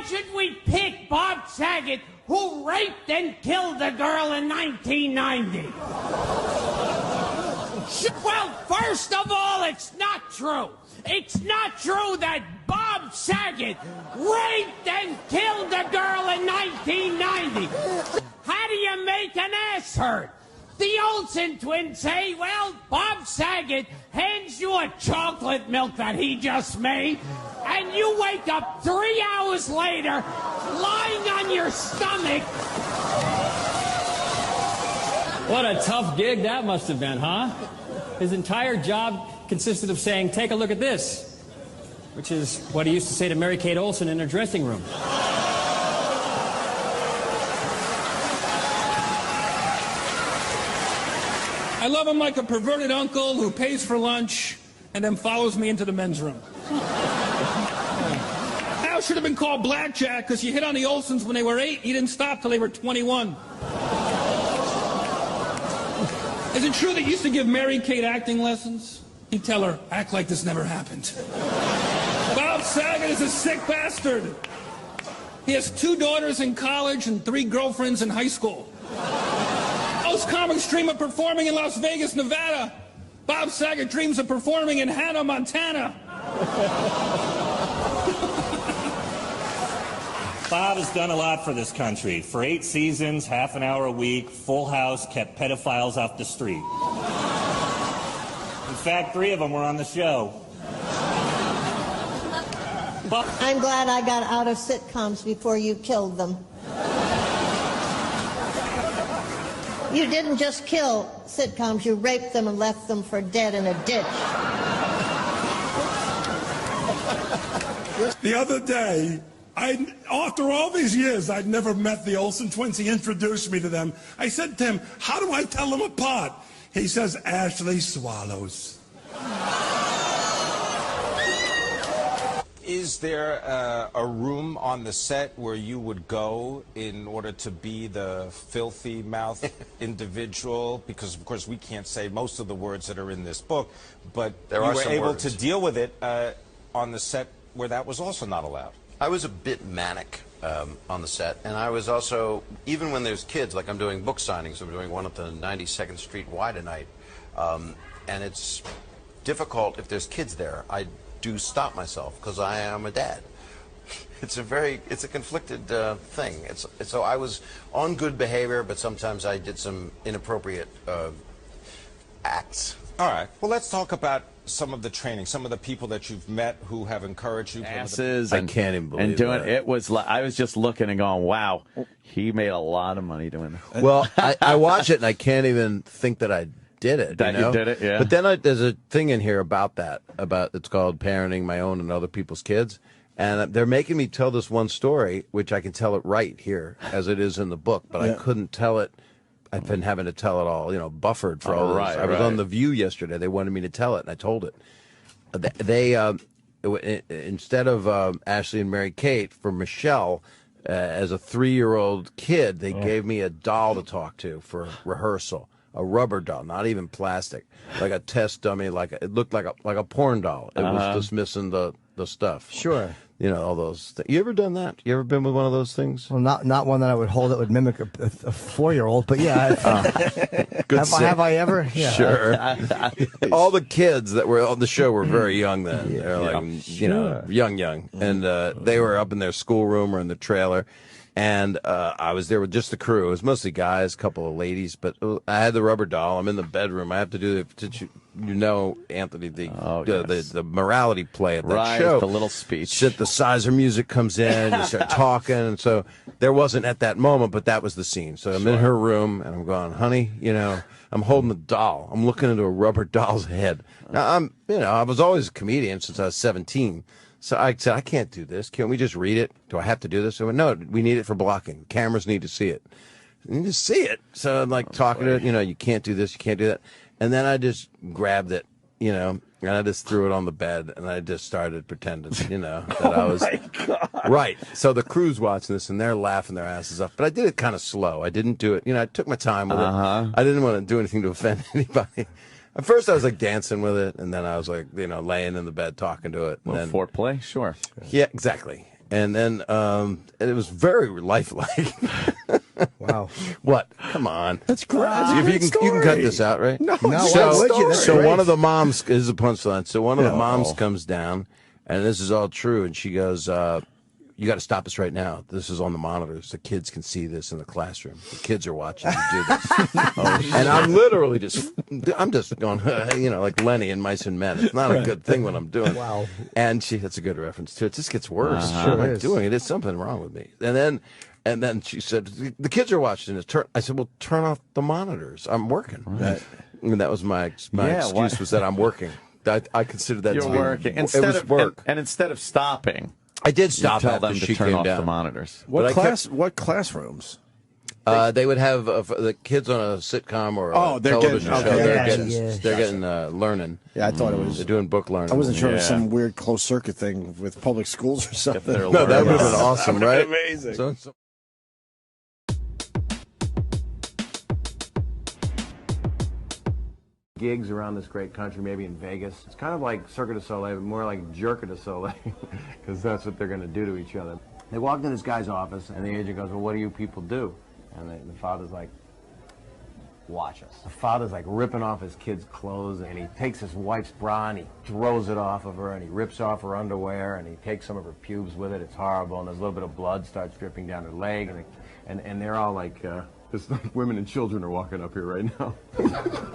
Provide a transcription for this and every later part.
should we pick Bob Saget, who raped and killed a girl in 1990? Well, first of all, it's not true. It's not true that Bob Saget raped and killed a girl in 1990. How do you make an ass hurt? The Olsen twins say, well, Bob Saget hands you a chocolate milk that he just made, and you wake up 3 hours later, lying on your stomach. What a tough gig that must have been, huh? His entire job consisted of saying, take a look at this, which is what he used to say to Mary-Kate Olsen in her dressing room. I love him like a perverted uncle who pays for lunch and then follows me into the men's room. Al should have been called Blackjack because he hit on the Olsens when they were 8. He didn't stop till they were 21. Is it true that he used to give Mary-Kate acting lessons? He'd tell her, act like this never happened. Bob Saget is a sick bastard. He has 2 daughters in college and 3 girlfriends in high school. Most comics dream of performing in Las Vegas, Nevada. Bob Saget dreams of performing in Hannah, Montana. Bob has done a lot for this country. For 8 seasons, half an hour a week, Full House kept pedophiles off the street. In fact, 3 of them were on the show. I'm glad I got out of sitcoms before you killed them. You didn't just kill sitcoms, you raped them and left them for dead in a ditch. The other day, after all these years, I'd never met the Olsen twins. He introduced me to them. I said to him, how do I tell them apart? He says, Ashley swallows. Is there a room on the set where you would go in order to be the filthy mouth individual? Because, of course, we can't say most of the words that are in this book, but you were able to deal with it on the set where that was also not allowed. I was a bit manic on the set, and I was also, even when there's kids, like I'm doing book signings, I'm doing one at the 92nd Street Y tonight, and it's difficult if there's kids there. I do stop myself because I am a dad. It's a conflicted thing. So I was on good behavior, but sometimes I did some inappropriate acts. All right. Well, let's talk about some of the training, some of the people that you've met who have encouraged you. Asses I can't even believe doing that. It was like, I was just looking and going, wow, he made a lot of money doing this. Well, I watch it and I can't even think that I did it. That you did it, yeah. But then there's a thing in here about that, it's called parenting my own and other people's kids. And they're making me tell this one story, which I can tell it right here, as it is in the book, but I couldn't tell it. I've been having to tell it all, buffered for all this. Right, I was on The View yesterday. They wanted me to tell it, and I told it. Instead of Ashley and Mary-Kate, for Michelle, as a 3-year-old kid, they gave me a doll to talk to for rehearsal. A rubber doll, not even plastic, like a test dummy. It looked like a porn doll. It was just missing the stuff. Sure. All those things. You ever done that? You ever been with one of those things? Well, not one that I would hold that would mimic a 4-year-old, but yeah. Have I ever? Yeah. Sure. All the kids that were on the show were very young then. They're young. And they were up in their schoolroom or in the trailer. And I was there with just the crew. It was mostly guys, a couple of ladies, but I had the rubber doll. I'm in the bedroom. I have to do Anthony, the morality play at that show. The little speech. Synthesizer music comes in, you start talking, and so there wasn't at that moment, but that was the scene. So I'm in her room, and I'm going, honey, I'm holding the doll. I'm looking into a rubber doll's head. Now, I was always a comedian since I was 17. So I said, I can't do this. Can we just read it? Do I have to do this? I went, no, we need it for blocking. Cameras need to see it. You need to see it. So I'm like talking to it, you can't do this, you can't do that. And then I just grabbed it, and I just threw it on the bed, and I just started pretending, that I was right. So the crew's watching this, and they're laughing their asses off. But I did it kind of slow. I didn't do it. I took my time with it. I didn't want to do anything to offend anybody. At first, I was like dancing with it, and then I was like, laying in the bed talking to it. And then foreplay, sure. Yeah, exactly. And then it was very lifelike. Wow. What? Come on. That's great. You can cut this out, right? No, so one of the moms is a punchline. So one of the moms No. comes down, and this is all true, and she goes, "You got to stop this right now. This is on the monitors. The kids can see this in the classroom. The kids are watching you do this." And I'm literally I'm just going, like Lenny in Mice and Men. It's not a good thing what I'm doing. Wow. And that's a good reference too. It just gets worse. Sure I'm is. doing it. There's something wrong with me. And then she said, "The kids are watching this." I said, "Well, turn off the monitors. I'm working." Right. And that was my excuse was that I'm working. I considered that You're to be working. It was work. And instead of stopping, I did you stop tell after them to she turn came off down. the monitors. What classrooms? They would have the kids on a sitcom or a they're television getting- show. okay. They're getting learning. Yeah, I thought it was. They're doing book learning. I wasn't sure it was some weird closed circuit thing with public schools or something. No, that would have been awesome, That right? would've been amazing. So, gigs around this great country, maybe in Vegas. It's kind of like Cirque du Soleil, but more like Jerk du Soleil, because that's what they're going to do to each other. They walked in this guy's office, and the agent goes, "Well, what do you people do?" And the father's like, "Watch us." The father's like ripping off his kid's clothes, and he takes his wife's bra and he throws it off of her, and he rips off her underwear, and he takes some of her pubes with it. It's horrible, and there's a little bit of blood starts dripping down her leg, and they're all like, it's like women and children are walking up here right now.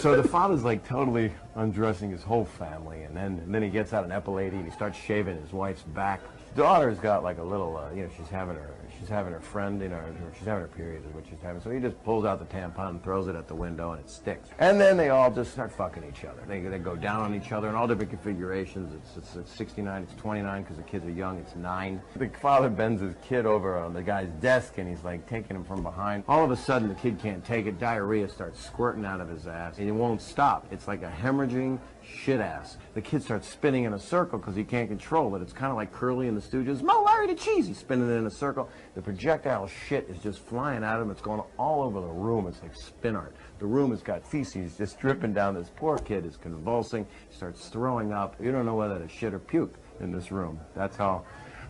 So the father's like totally undressing his whole family, and then he gets out an epaulette and he starts shaving his wife's back. Daughter's got like a little, she's having her friend, she's having her period is what she's having. So he just pulls out the tampon and throws it at the window, and it sticks. And then they all just start fucking each other. They go down on each other in all different configurations. It's 69, it's 29 because the kids are young. It's 9. The father bends his kid over on the guy's desk, and he's like taking him from behind. All of a sudden, the kid can't take it. Diarrhea starts squirting out of his ass, and it won't stop. It's like a hemorrhaging shit ass. The kid starts spinning in a circle because he can't control it. It's kind of like Curly and the Stooges. Mo, Larry the Cheese. He's spinning it in a circle. The projectile shit is just flying out of him. It's going all over the room. It's like spin art. The room has got feces just dripping down. This poor kid is convulsing. He starts throwing up. You don't know whether to shit or puke in this room. That's how...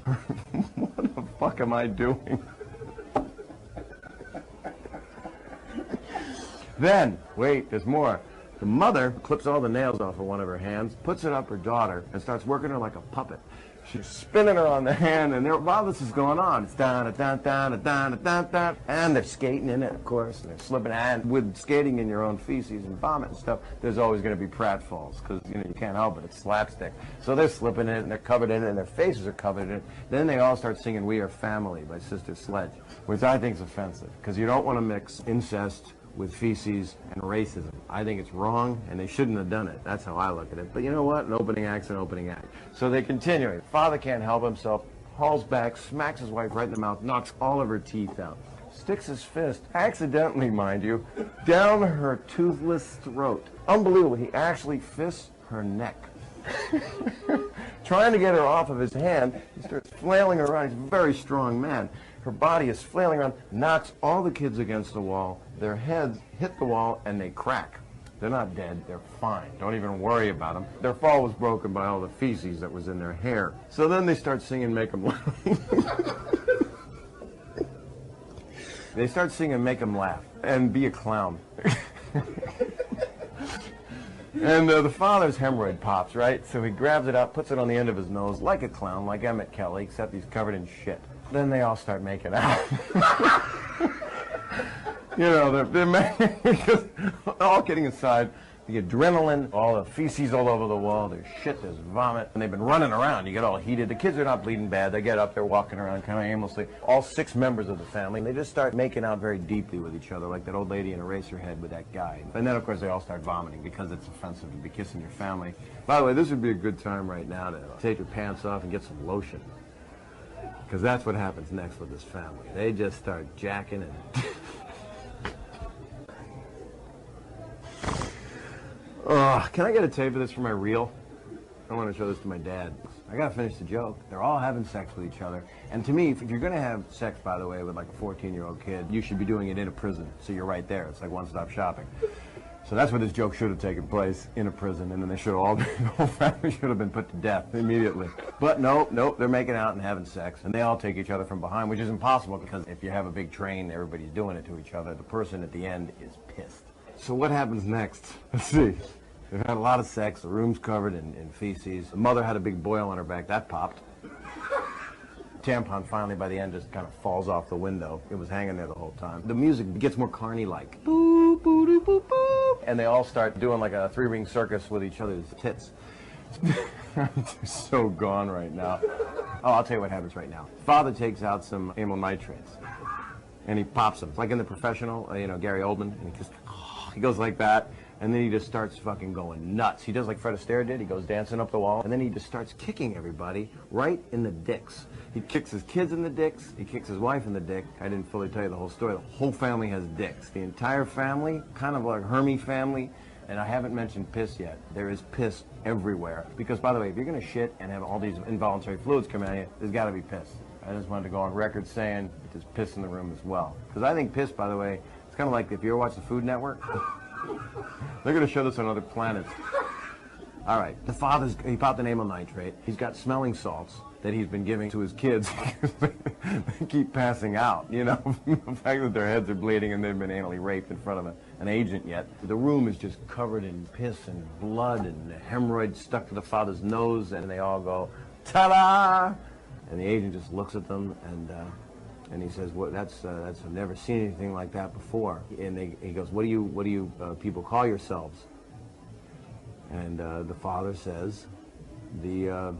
What the fuck am I doing? Then, wait, there's more. The mother clips all the nails off of one of her hands, puts it up her daughter, and starts working her like a puppet. She's spinning her on the hand, and while this is going on, it's down, down, down, down, down, down, and they're skating in it, of course, and they're slipping. And with skating in your own feces and vomit and stuff, there's always going to be pratfalls because you can't help it. It's slapstick. So they're slipping in it, and they're covered in it, and their faces are covered in it. Then they all start singing "We Are Family" by Sister Sledge, which I think is offensive because you don't want to mix incest with feces and racism. I think it's wrong, and they shouldn't have done it. That's how I look at it. But you know what? An opening act's an opening act. So they continue. Father can't help himself, hauls back, smacks his wife right in the mouth, knocks all of her teeth out, sticks his fist, accidentally, mind you, down her toothless throat. Unbelievable. He actually fists her neck. Trying to get her off of his hand, he starts flailing her around. He's a very strong man. Her body is flailing around, knocks all the kids against the wall. Their heads hit the wall, and they crack. They're not dead. They're fine. Don't even worry about them. Their fall was broken by all the feces that was in their hair. So then they start singing "Make 'Em Laugh." They start singing "Make 'Em Laugh" and "Be a Clown." And the father's hemorrhoid pops, right? So he grabs it up, puts it on the end of his nose like a clown, like Emmett Kelly, except he's covered in shit. Then they all start making out. You know, they're all kidding aside, the adrenaline, all the feces all over the wall, there's shit, there's vomit, and they've been running around. You get all heated. The kids are not bleeding bad. They get up, they're walking around kind of aimlessly. All 6 members of the family, and they just start making out very deeply with each other, like that old lady in Eraserhead with that guy. And then, of course, they all start vomiting because it's offensive to be kissing your family. By the way, this would be a good time right now to take your pants off and get some lotion. Because that's what happens next with this family. They just start jacking and... Can I get a tape of this for my reel? I want to show this to my dad. I gotta finish the joke. They're all having sex with each other. And to me, if you're gonna have sex, by the way, with like a 14-year-old kid, you should be doing it in a prison. So you're right there. It's like one-stop shopping. So that's where this joke should have taken place, in a prison, and then they should have all been, the whole family should have been put to death immediately. But nope, they're making out and having sex, and they all take each other from behind, which is impossible because if you have a big train, everybody's doing it to each other. The person at the end is pissed. So what happens next? Let's see. They've had a lot of sex, the room's covered in feces. The mother had a big boil on her back, that popped. Tampon finally by the end just kind of falls off the window. It was hanging there the whole time. The music gets more Carney-like. Boop, boop, boop, boop, boop. And they all start doing like a three-ring circus with each other's tits. They're so gone right now. Oh, I'll tell you what happens right now. Father takes out some amyl nitrates and he pops them. It's like in The Professional, Gary Oldman, and he goes like that. And then he just starts fucking going nuts. He does like Fred Astaire did. He goes dancing up the wall. And then he just starts kicking everybody right in the dicks. He kicks his kids in the dicks. He kicks his wife in the dick. I didn't fully tell you the whole story. The whole family has dicks. The entire family, kind of like Hermie family. And I haven't mentioned piss yet. There is piss everywhere. Because, by the way, if you're going to shit and have all these involuntary fluids come out of you, there's got to be piss. I just wanted to go on record saying there's piss in the room as well. Because I think piss, by the way, it's kind of like if you ever watch the Food Network. They're going to show this on other planets. All right, he popped an amyl nitrate. He's got smelling salts that he's been giving to his kids because they keep passing out, The fact that their heads are bleeding and they've been anally raped in front of an agent yet. The room is just covered in piss and blood and hemorrhoids stuck to the father's nose, and they all go, ta-da! And the agent just looks at them and he says, "Well, I've never seen anything like that before." And he goes, "What do you people call yourselves?" And the father says, "This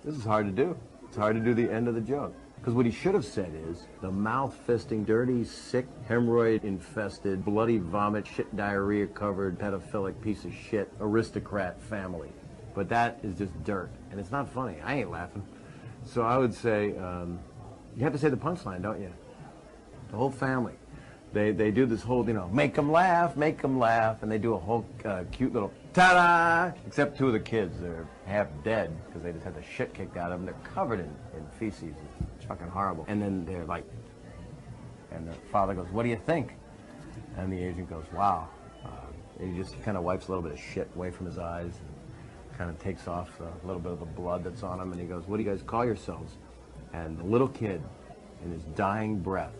is hard to do. It's hard to do the end of the joke." Because what he should have said is, "The mouth-fisting, dirty, sick, hemorrhoid-infested, bloody vomit, shit diarrhea-covered, pedophilic piece of shit, aristocrat family." But that is just dirt, and it's not funny. I ain't laughing. So I would say, you have to say the punchline, don't you? The whole family. They do this whole, make them laugh, and they do a whole cute little ta-da, except two of the kids. They're half dead because they just had the shit kicked out of them. They're covered in feces. It's fucking horrible. And then they're like, and the father goes, "What do you think?" And the agent goes, "Wow." And he just kind of wipes a little bit of shit away from his eyes and kind of takes off a little bit of the blood that's on him, and he goes, "What do you guys call yourselves?" And the little kid, in his dying breath,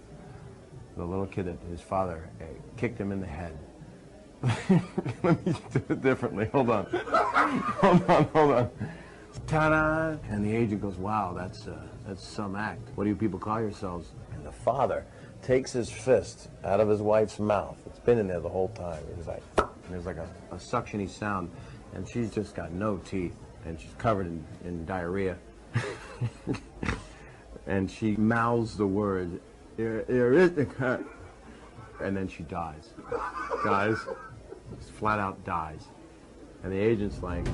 the little kid that his father kicked him in the head. Let me do it differently. Hold on. Ta-da! And the agent goes, "Wow, that's some act. What do you people call yourselves?" And the father takes his fist out of his wife's mouth. It's been in there the whole time. He's like, and there's like a suctiony sound, and she's just got no teeth, and she's covered in diarrhea. And she mouths the word, "Aristocrat," and then she dies. Just flat out dies. And the agent's like,